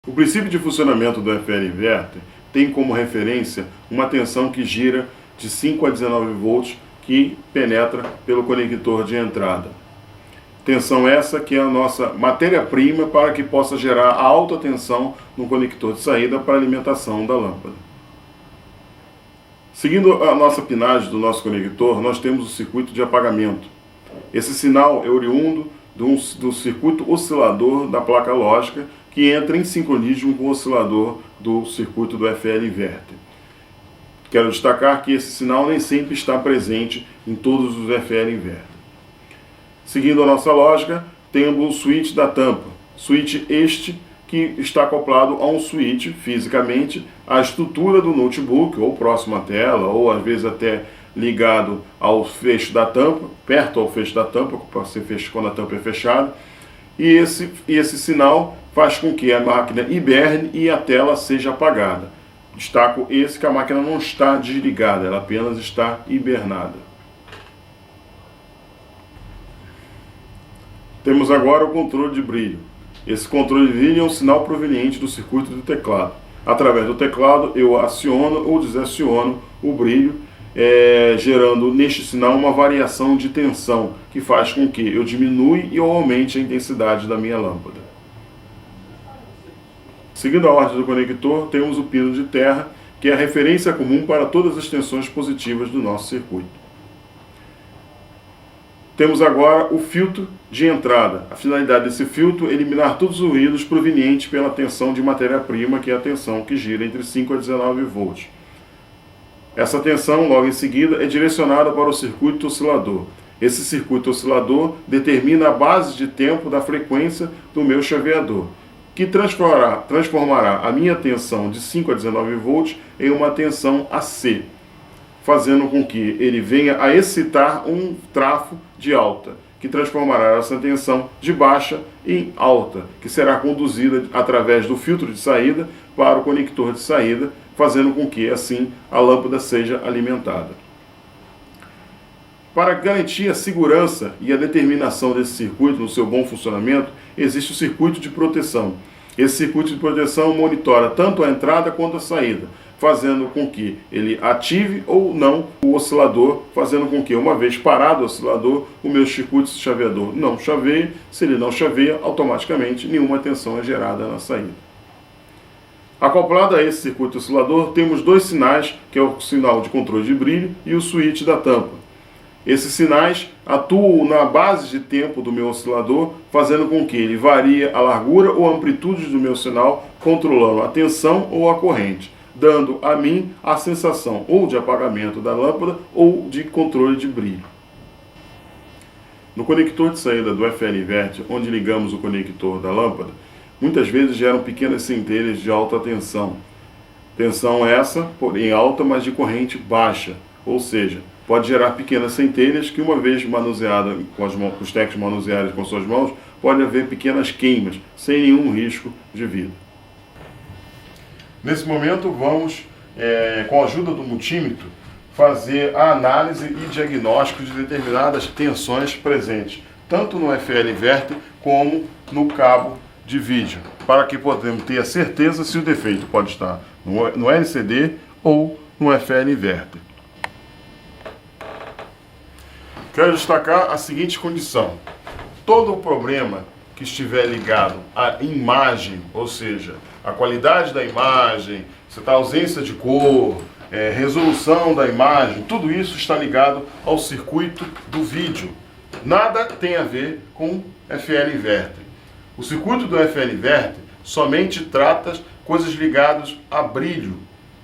O princípio de funcionamento do FL inverter tem como referência uma tensão que gira de 5 a 19 volts que penetra pelo conector de entrada. Tensão essa que é a nossa matéria-prima para que possa gerar alta tensão no conector de saída para alimentação da lâmpada. Seguindo a nossa pinagem do nosso conector, nós temos o circuito de apagamento. Esse sinal é oriundo do circuito oscilador da placa lógica, que entra em sincronismo com o oscilador do circuito do FL inverter. Quero destacar que esse sinal nem sempre está presente em todos os FL inverter. Seguindo a nossa lógica, temos o switch da tampa. Switch este que está acoplado a um switch fisicamente, a estrutura do notebook, ou próximo à tela, ou às vezes até ligado ao fecho da tampa, perto ao fecho da tampa, para ser fecho quando a tampa é fechada. E esse sinal faz com que a máquina hiberne e a tela seja apagada. Destaco esse que a máquina não está desligada, ela apenas está hibernada. Temos agora o controle de brilho. Esse controle de brilho é um sinal proveniente do circuito do teclado. Através do teclado eu aciono ou desaciono o brilho, gerando neste sinal uma variação de tensão, que faz com que eu diminua e ou aumente a intensidade da minha lâmpada. Seguindo a ordem do conector, temos o pino de terra, que é a referência comum para todas as tensões positivas do nosso circuito. Temos agora o filtro de entrada. A finalidade desse filtro é eliminar todos os ruídos provenientes pela tensão de matéria-prima, que é a tensão que gira entre 5 a 19 volts. Essa tensão, logo em seguida, é direcionada para o circuito oscilador. Esse circuito oscilador determina a base de tempo da frequência do meu chaveador, que transformará a minha tensão de 5 a 19 volts em uma tensão AC, fazendo com que ele venha a excitar um trafo de alta, que transformará essa tensão de baixa em alta, que será conduzida através do filtro de saída para o conector de saída, fazendo com que, assim, a lâmpada seja alimentada. Para garantir a segurança e a determinação desse circuito no seu bom funcionamento, existe o circuito de proteção. Esse circuito de proteção monitora tanto a entrada quanto a saída, fazendo com que ele ative ou não o oscilador, fazendo com que, uma vez parado o oscilador, o meu circuito de chaveador não chaveie. Se ele não chaveia, automaticamente nenhuma tensão é gerada na saída. Acoplado a esse circuito oscilador, temos dois sinais, que é o sinal de controle de brilho e o switch da tampa. Esses sinais atuam na base de tempo do meu oscilador, fazendo com que ele varie a largura ou a amplitude do meu sinal, controlando a tensão ou a corrente, dando a mim a sensação ou de apagamento da lâmpada ou de controle de brilho. No conector de saída do FL inverter, onde ligamos o conector da lâmpada, muitas vezes geram pequenas centelhas de alta tensão. Tensão essa, porém alta, mas de corrente baixa, ou seja, pode gerar pequenas centelhas que, uma vez manuseada com os técnicos manusearem com suas mãos, pode haver pequenas queimas, sem nenhum risco de vida. Nesse momento vamos, com a ajuda do multímetro, fazer a análise e diagnóstico de determinadas tensões presentes, tanto no FL inverter como no cabo de vídeo, para que podemos ter a certeza se o defeito pode estar no LCD ou no FL inverter. Quero destacar a seguinte condição: todo o problema que estiver ligado à imagem, ou seja, a qualidade da imagem, se está ausência de cor, resolução da imagem, tudo isso está ligado ao circuito do vídeo. Nada tem a ver com FL inverter. O circuito do FL inverter somente trata coisas ligadas a brilho,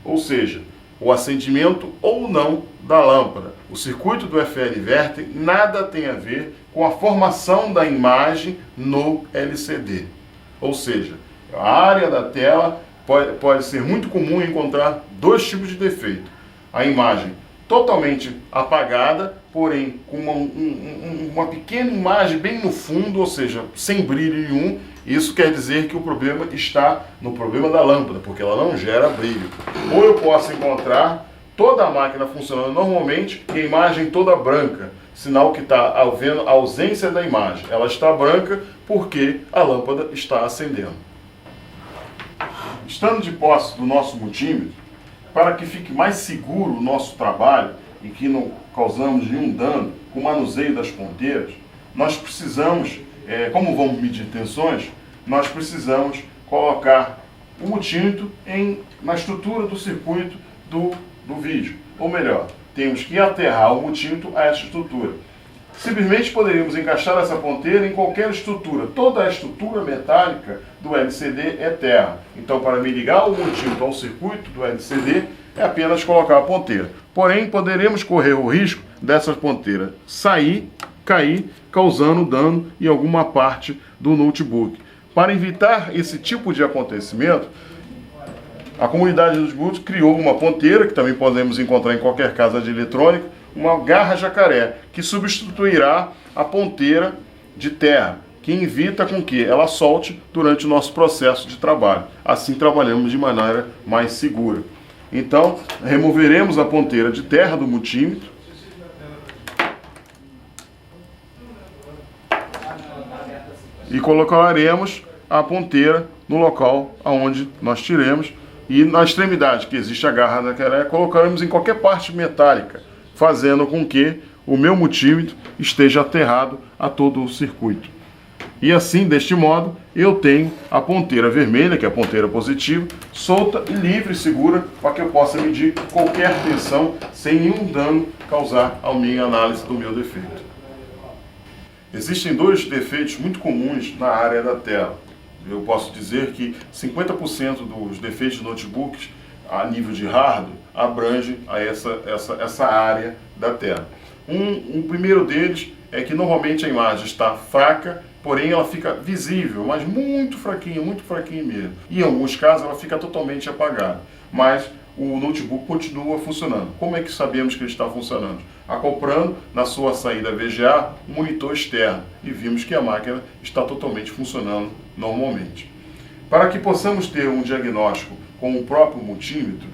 ou seja, o acendimento ou não da lâmpada. O circuito do FL inverter nada tem a ver com a formação da imagem no LCD. Ou seja, a área da tela pode ser muito comum encontrar dois tipos de defeito: a imagem totalmente apagada, porém com uma pequena imagem bem no fundo, ou seja, sem brilho nenhum. Isso quer dizer que o problema está no problema da lâmpada, porque ela não gera brilho. Ou eu posso encontrar toda a máquina funcionando normalmente e a imagem toda branca, sinal que está havendo a ausência da imagem. Ela está branca porque a lâmpada está acendendo. Estando de posse do nosso multímetro, para que fique mais seguro o nosso trabalho e que não causamos nenhum dano com o manuseio das ponteiras, nós precisamos, como vamos medir tensões, nós precisamos colocar o multímetro na estrutura do circuito do vídeo. Ou melhor, temos que aterrar o multímetro a essa estrutura. Simplesmente poderíamos encaixar essa ponteira em qualquer estrutura. Toda a estrutura metálica do LCD é terra. Então, para me ligar o multímetro ao circuito do LCD, é apenas colocar a ponteira. Porém, poderemos correr o risco dessa ponteira sair, cair, causando dano em alguma parte do notebook. Para evitar esse tipo de acontecimento, a comunidade dos notebooks criou uma ponteira, que também podemos encontrar em qualquer casa de eletrônica, uma garra jacaré, que substituirá a ponteira de terra, que evita com que ela solte durante o nosso processo de trabalho. Assim trabalhamos de maneira mais segura. Então, removeremos a ponteira de terra do multímetro e colocaremos a ponteira no local onde nós tiremos, e na extremidade que existe a garra jacaré, colocaremos em qualquer parte metálica, fazendo com que o meu multímetro esteja aterrado a todo o circuito. E assim, deste modo, eu tenho a ponteira vermelha, que é a ponteira positiva, solta e livre e segura, para que eu possa medir qualquer tensão sem nenhum dano causar a minha análise do meu defeito. Existem dois defeitos muito comuns na área da tela. Eu posso dizer que 50% dos defeitos de notebooks a nível de hardware abrange a essa área da tela. Um primeiro deles é que normalmente a imagem está fraca, porém ela fica visível, mas muito fraquinha mesmo. E em alguns casos ela fica totalmente apagada, mas o notebook continua funcionando. Como é que sabemos que ele está funcionando? Acoplando na sua saída VGA um monitor externo e vimos que a máquina está totalmente funcionando normalmente. Para que possamos ter um diagnóstico com o próprio multímetro,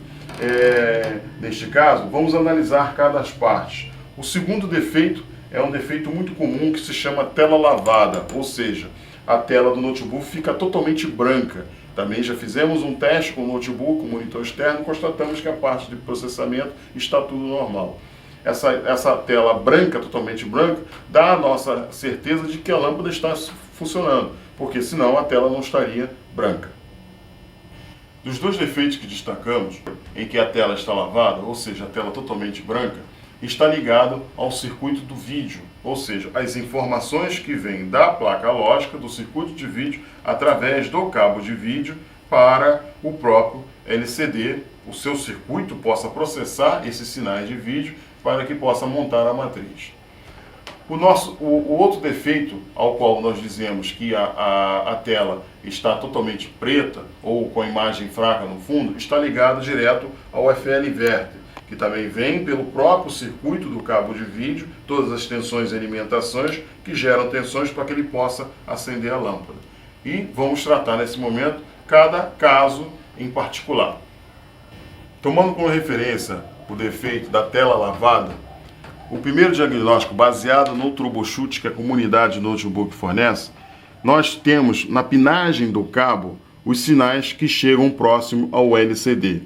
neste caso, vamos analisar cada parte. O segundo defeito é um defeito muito comum que se chama tela lavada, ou seja, a tela do notebook fica totalmente branca. Também já fizemos um teste com o notebook, com o monitor externo, e constatamos que a parte de processamento está tudo normal. Essa tela branca, totalmente branca, dá a nossa certeza de que a lâmpada está funcionando, porque senão a tela não estaria branca. Dos dois defeitos que destacamos, em que a tela está lavada, ou seja, a tela totalmente branca, está ligado ao circuito do vídeo, ou seja, as informações que vêm da placa lógica do circuito de vídeo através do cabo de vídeo para o próprio LCD, o seu circuito possa processar esses sinais de vídeo para que possa montar a matriz. O outro defeito ao qual nós dizemos que a tela está totalmente preta ou com a imagem fraca no fundo, está ligado direto ao FL inverter, que também vem pelo próprio circuito do cabo de vídeo, todas as tensões e alimentações que geram tensões para que ele possa acender a lâmpada. E vamos tratar nesse momento cada caso em particular. Tomando como referência o defeito da tela lavada, o primeiro diagnóstico baseado no troubleshoot que a comunidade notebook fornece, nós temos na pinagem do cabo os sinais que chegam próximo ao LCD.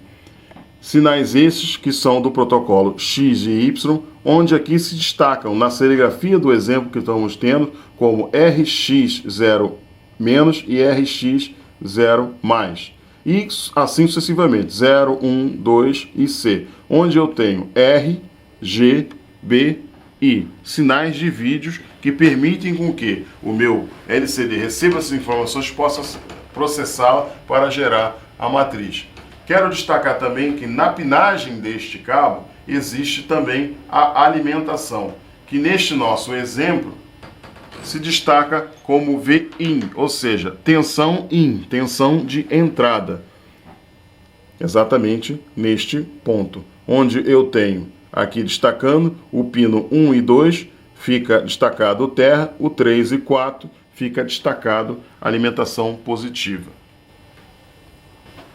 Sinais esses que são do protocolo X e Y, onde aqui se destacam na serigrafia do exemplo que estamos tendo como RX0- e RX0+. E assim sucessivamente, 0, 1, 2 e C, onde eu tenho R, G, B, I, sinais de vídeos que permitem com que o meu LCD receba essas informações e possa processá-la para gerar a matriz. Quero destacar também que na pinagem deste cabo existe também a alimentação, que neste nosso exemplo se destaca como VIN, ou seja, tensão IN, tensão de entrada. Exatamente neste ponto, onde eu tenho aqui destacando o pino 1 e 2, fica destacado o terra, o 3 e 4 fica destacado a alimentação positiva.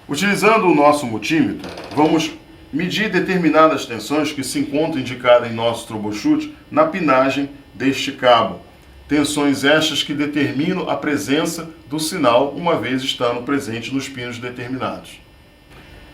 Utilizando o nosso multímetro, vamos medir determinadas tensões que se encontram indicadas em nosso troubleshoot na pinagem deste cabo. tensões estas que determinam a presença do sinal, uma vez estando presente nos pinos determinados.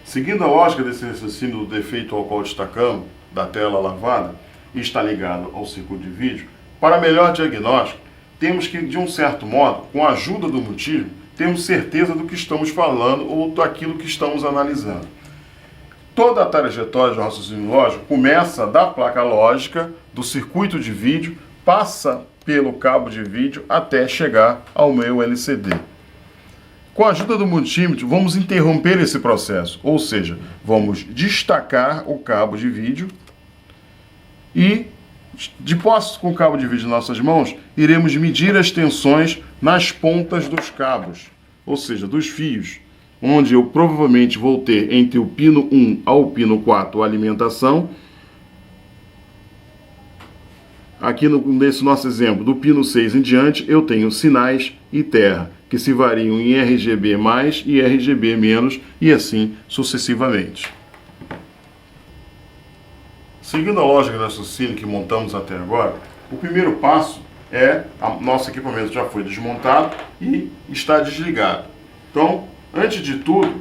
Seguindo a lógica desse raciocínio do defeito ao qual destacamos, da tela lavada, e está ligado ao circuito de vídeo, para melhor diagnóstico, temos que, de um certo modo, com a ajuda do multímetro, temos certeza do que estamos falando ou daquilo que estamos analisando. Toda a trajetória do raciocínio lógico começa da placa lógica, do circuito de vídeo, passa pelo cabo de vídeo até chegar ao meu LCD. Com a ajuda do multímetro, vamos interromper esse processo, ou seja, vamos destacar o cabo de vídeo e, de posse com o cabo de vídeo em nossas mãos, iremos medir as tensões nas pontas dos cabos, ou seja, dos fios, onde eu provavelmente vou ter entre o pino 1 ao pino 4 a alimentação. Aqui nesse nosso exemplo, do pino 6 em diante, eu tenho sinais e terra, que se variam em RGB+, e RGB-, e assim sucessivamente. Seguindo a lógica do raciocínio que montamos até agora, o primeiro passo é, nosso equipamento já foi desmontado e está desligado. Então, antes de tudo,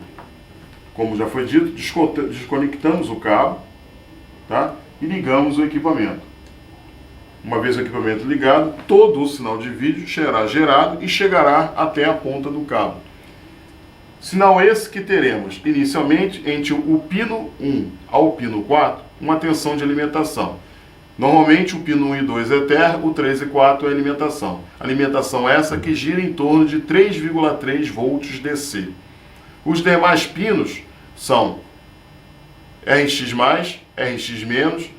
como já foi dito, desconectamos o cabo, tá? E ligamos o equipamento. Uma vez o equipamento ligado, todo o sinal de vídeo será gerado e chegará até a ponta do cabo. Sinal esse que teremos inicialmente entre o pino 1 ao pino 4, uma tensão de alimentação. Normalmente o pino 1 e 2 é terra, o 3 e 4 é alimentação. Alimentação essa que gira em torno de 3,3 volts DC. Os demais pinos são RX+, RX-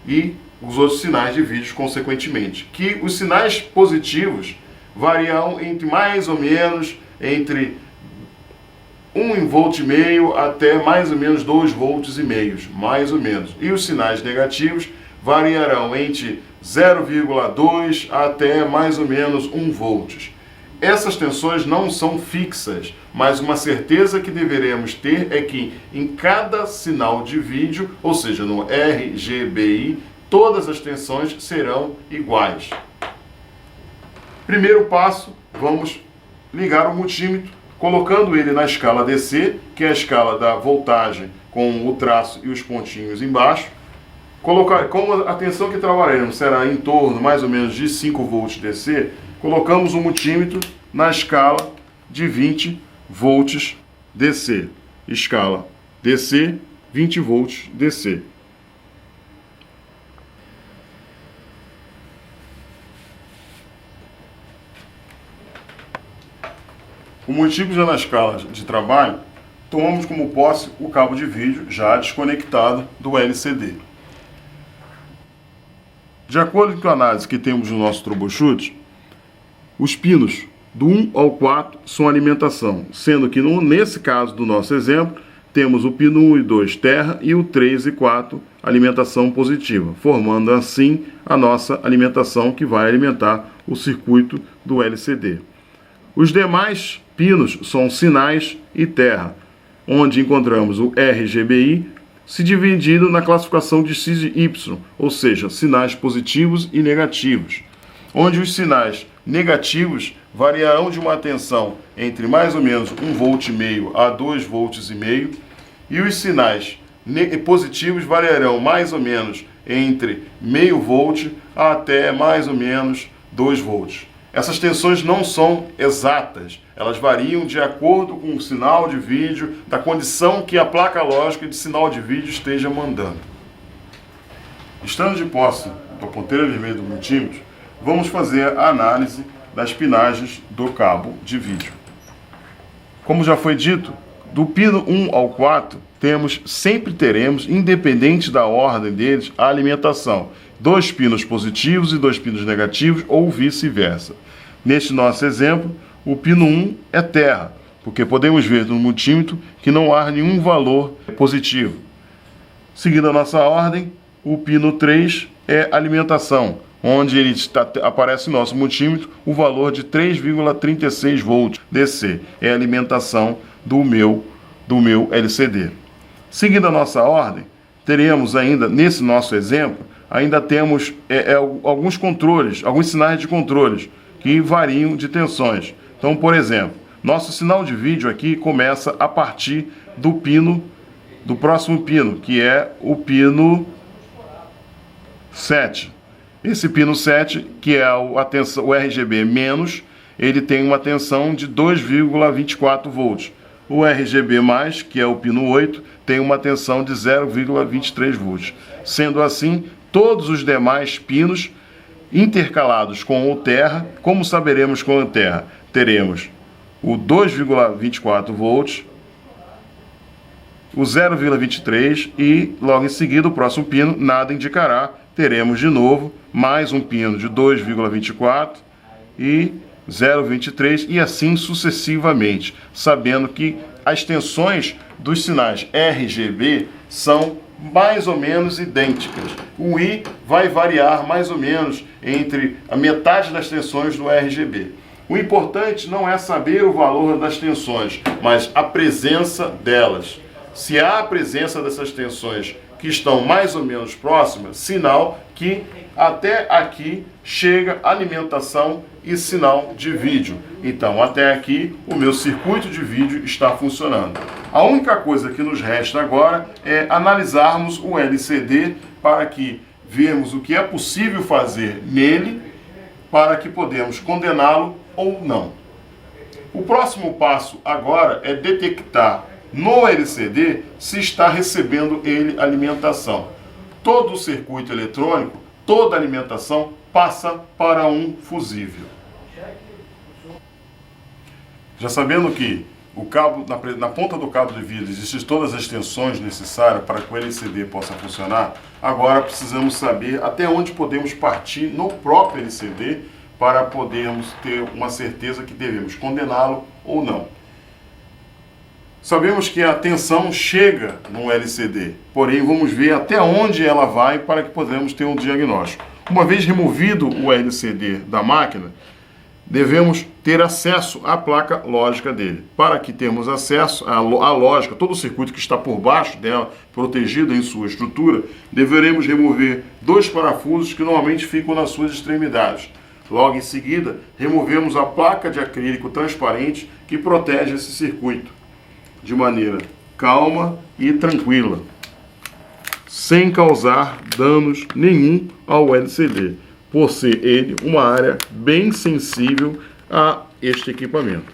e os outros sinais de vídeo consequentemente. Que os sinais positivos variam entre mais ou menos entre 1,5 volt até mais ou menos 2,5 volts, mais ou menos. E os sinais negativos variarão entre 0,2 até mais ou menos 1 volt. Essas tensões não são fixas, mas uma certeza que deveremos ter é que em cada sinal de vídeo, ou seja, no RGBI, todas as tensões serão iguais. Primeiro passo, vamos ligar o multímetro, colocando ele na escala DC, que é a escala da voltagem com o traço e os pontinhos embaixo. Como a tensão que trabalharemos será em torno mais ou menos de 5 volts DC, colocamos o multímetro na escala de 20 volts DC. Escala DC, 20 volts DC. O multímetro já na escala de trabalho, tomamos como posse o cabo de vídeo já desconectado do LCD. De acordo com a análise que temos no nosso troubleshoot, os pinos do 1 ao 4 são alimentação, sendo que nesse caso do nosso exemplo, temos o pino 1 e 2 terra e o 3 e 4 alimentação positiva, formando assim a nossa alimentação que vai alimentar o circuito do LCD. Os demais pinos são sinais e terra, onde encontramos o RGBI se dividindo na classificação de X e Y, ou seja, sinais positivos e negativos, onde os sinais negativos variarão de uma tensão entre mais ou menos 1,5 volt a 2,5 volts, e os sinais positivos variarão mais ou menos entre 0,5 volt até mais ou menos 2 volts. Essas tensões não são exatas, elas variam de acordo com o sinal de vídeo, da condição que a placa lógica de sinal de vídeo esteja mandando. Estando de posse da ponteira vermelha do multímetro, vamos fazer a análise das pinagens do cabo de vídeo. Como já foi dito, do pino 1 ao 4, sempre teremos, independente da ordem deles, a alimentação. 2 pinos positivos e 2 pinos negativos, ou vice-versa. Neste nosso exemplo, o pino 1 é terra, porque podemos ver no multímetro que não há nenhum valor positivo. Seguindo a nossa ordem, o pino 3 é alimentação, onde aparece no nosso multímetro o valor de 3,36 volts DC, é a alimentação do meu LCD. Seguindo a nossa ordem, teremos ainda, nesse nosso exemplo, ainda temos alguns controles, alguns sinais de controles que variam de tensões. Então, por exemplo, nosso sinal de vídeo aqui começa a partir do próximo pino, que é o pino 7. Esse pino 7, que é o RGB menos, ele tem uma tensão de 2,24 volts. O RGB+, que é o pino 8, tem uma tensão de 0,23 volts. Sendo assim, todos os demais pinos intercalados com o terra, como saberemos com o terra? Teremos o 2,24 volts, o 0,23 e logo em seguida o próximo pino nada indicará, teremos de novo mais um pino de 2,24 e 0,23 e assim sucessivamente, sabendo que as tensões dos sinais RGB são mais ou menos idênticas. O I vai variar mais ou menos entre a metade das tensões do RGB. O importante não é saber o valor das tensões, mas a presença delas. Se há a presença dessas tensões que estão mais ou menos próximas, sinal que até aqui chega alimentação e sinal de vídeo. Então, até aqui, o meu circuito de vídeo está funcionando. A única coisa que nos resta agora é analisarmos o LCD para que vermos o que é possível fazer nele para que podemos condená-lo ou não. O próximo passo agora é detectar no LCD se está recebendo ele alimentação. Todo o circuito eletrônico, toda a alimentação passa para um fusível. Já sabendo que o cabo, na ponta do cabo de vídeo existem todas as tensões necessárias para que o LCD possa funcionar, agora precisamos saber até onde podemos partir no próprio LCD para podermos ter uma certeza que devemos condená-lo ou não. Sabemos que a tensão chega no LCD, porém vamos ver até onde ela vai para que possamos ter um diagnóstico. Uma vez removido o LCD da máquina, devemos ter acesso à placa lógica dele. Para que termos acesso à lógica, todo o circuito que está por baixo dela, protegido em sua estrutura, deveremos remover dois parafusos que normalmente ficam nas suas extremidades. Logo em seguida, removemos a placa de acrílico transparente que protege esse circuito, de maneira calma e tranquila, sem causar danos nenhum ao LCD, por ser ele uma área bem sensível a este equipamento.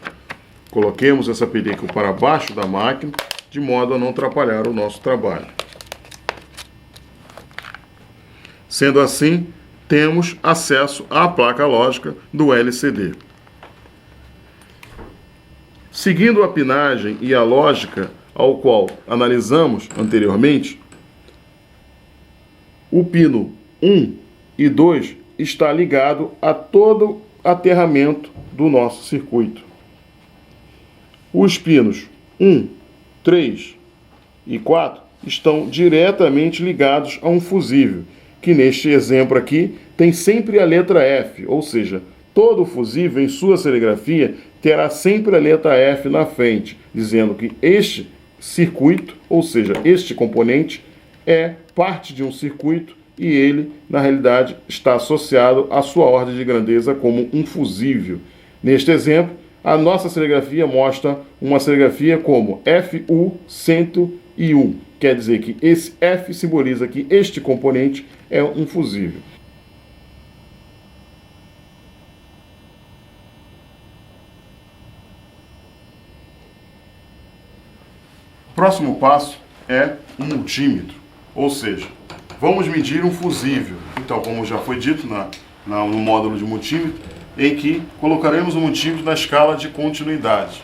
Coloquemos essa película para baixo da máquina, de modo a não atrapalhar o nosso trabalho. Sendo assim, temos acesso à placa lógica do LCD. Seguindo a pinagem e a lógica ao qual analisamos anteriormente, o pino 1 e 2 está ligado a todo o aterramento do nosso circuito. Os pinos 1, 3 e 4 estão diretamente ligados a um fusível, que neste exemplo aqui tem sempre a letra F, ou seja, todo fusível em sua serigrafia terá sempre a letra F na frente, dizendo que este circuito, ou seja, este componente, é parte de um circuito e ele, na realidade, está associado à sua ordem de grandeza como um fusível. Neste exemplo, a nossa serigrafia mostra uma serigrafia como FU101, quer dizer que esse F simboliza que este componente é um fusível. O próximo passo é um multímetro, ou seja, vamos medir um fusível. Então, como já foi dito no módulo de multímetro, em que colocaremos o multímetro na escala de continuidade.